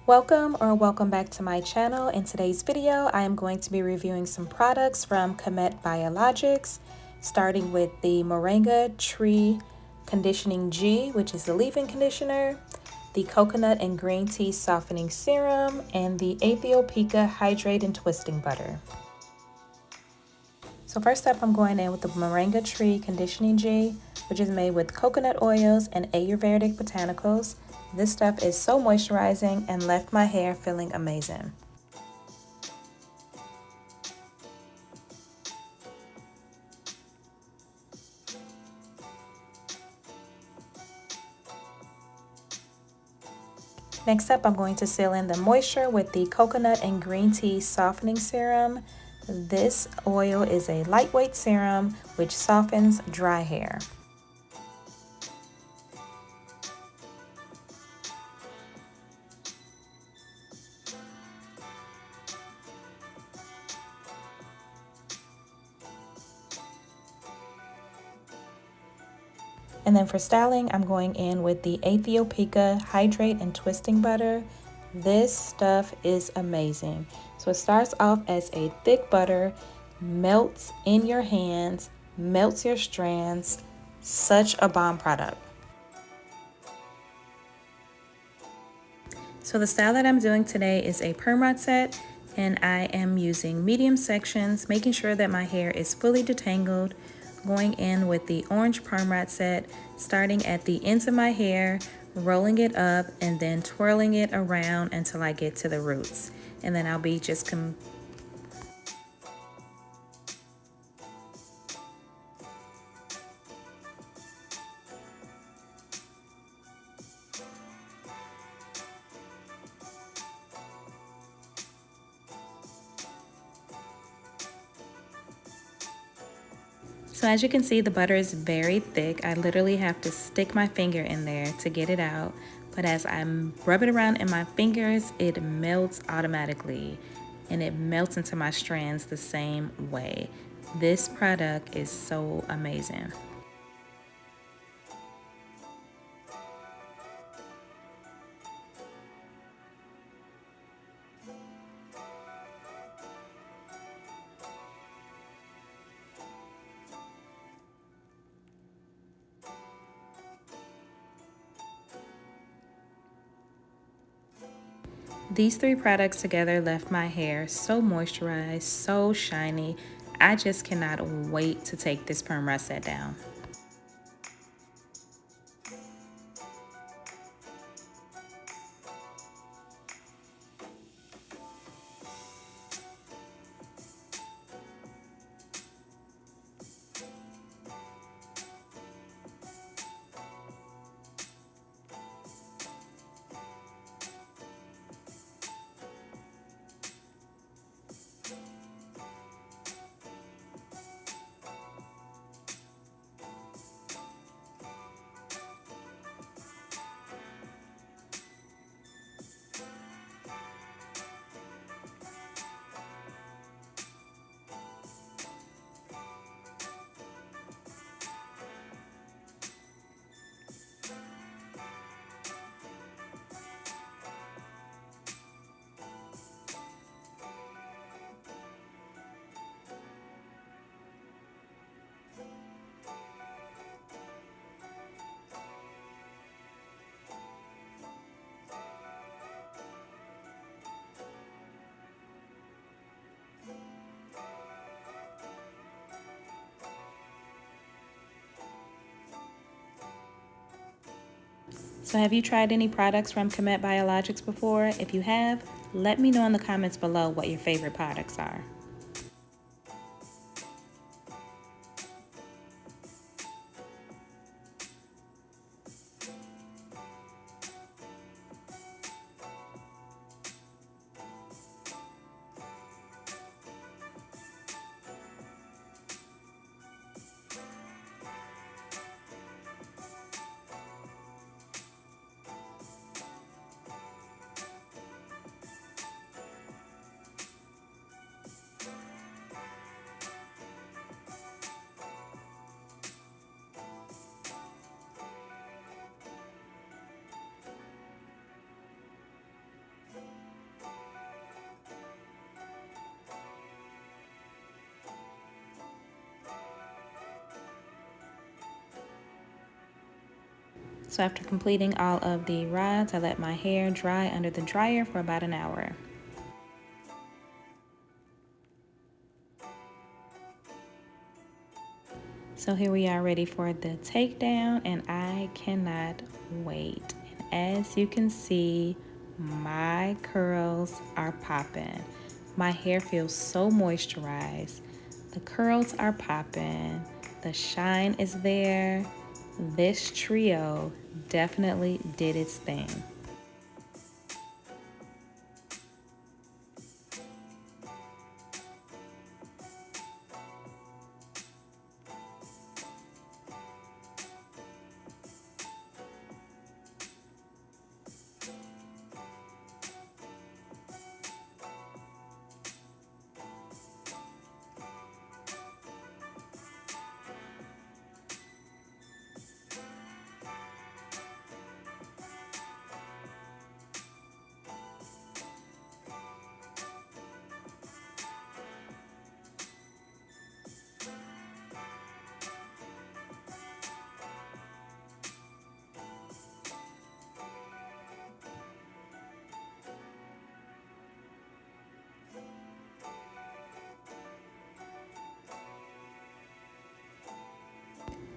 Welcome back to my channel. In today's video, I am going to be reviewing some products from Qhemet Biologics, starting with the Moringa Tree Conditioning G, which is the leave-in conditioner, the Coconut and Green Tea Softening Serum, and the Ethiopia Hydrate and Twisting Butter. So first up, I'm going in with the Moringa Tree Conditioning G, which is made with coconut oils and Ayurvedic botanicals. This stuff is so moisturizing and left my hair feeling amazing. Next up, I'm going to seal in the moisture with the Coconut and Green Tea Softening Serum. This oil is a lightweight serum which softens dry hair. And then for styling, I'm going in with the Ethiopia Hydrate and Twisting Butter. This stuff is amazing. So it starts off as a thick butter, melts in your hands, melts your strands. Such a bomb product. So the style that I'm doing today is a PermRod set, and I am using medium sections, making sure that my hair is fully detangled. Going in with the orange PermRod set, starting at the ends of my hair, rolling it up, and then twirling it around until I get to the roots. And then I'll be just So as you can see, the butter is very thick. I literally have to stick my finger in there to get it out. But as I rub it around in my fingers, it melts automatically and it melts into my strands the same way. This product is so amazing. These three products together left my hair so moisturized, so shiny. I just cannot wait to take this PermRod set down. So have you tried any products from Qhemet Biologics before? If you have, let me know in the comments below what your favorite products are. So after completing all of the rods, I let my hair dry under the dryer for about an hour. So here we are ready for the takedown, and I cannot wait. And as you can see, my curls are popping. My hair feels so moisturized. The curls are popping. The shine is there. This trio definitely did its thing.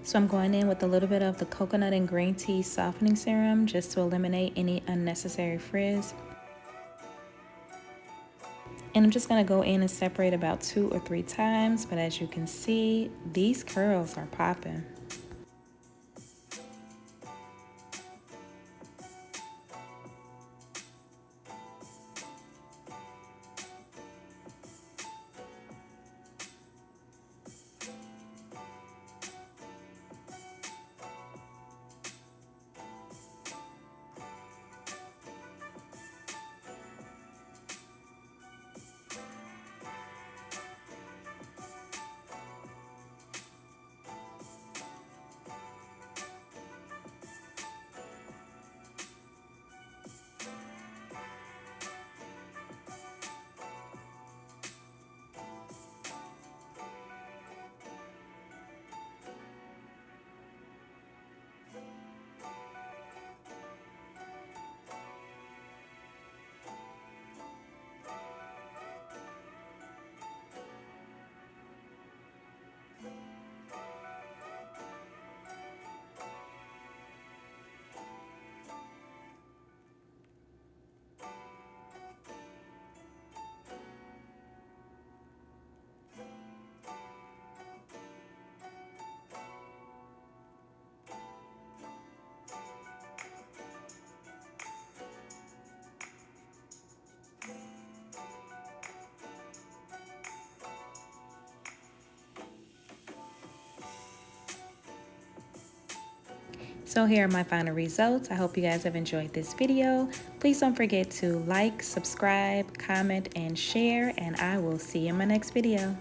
So I'm going in with a little bit of the coconut and green tea softening serum just to eliminate any unnecessary frizz. And I'm just going to go in and separate about 2 or 3 times, but as you can see, these curls are popping. So here are my final results. I hope you guys have enjoyed this video. Please don't forget to like, subscribe, comment, and share, and I will see you in my next video.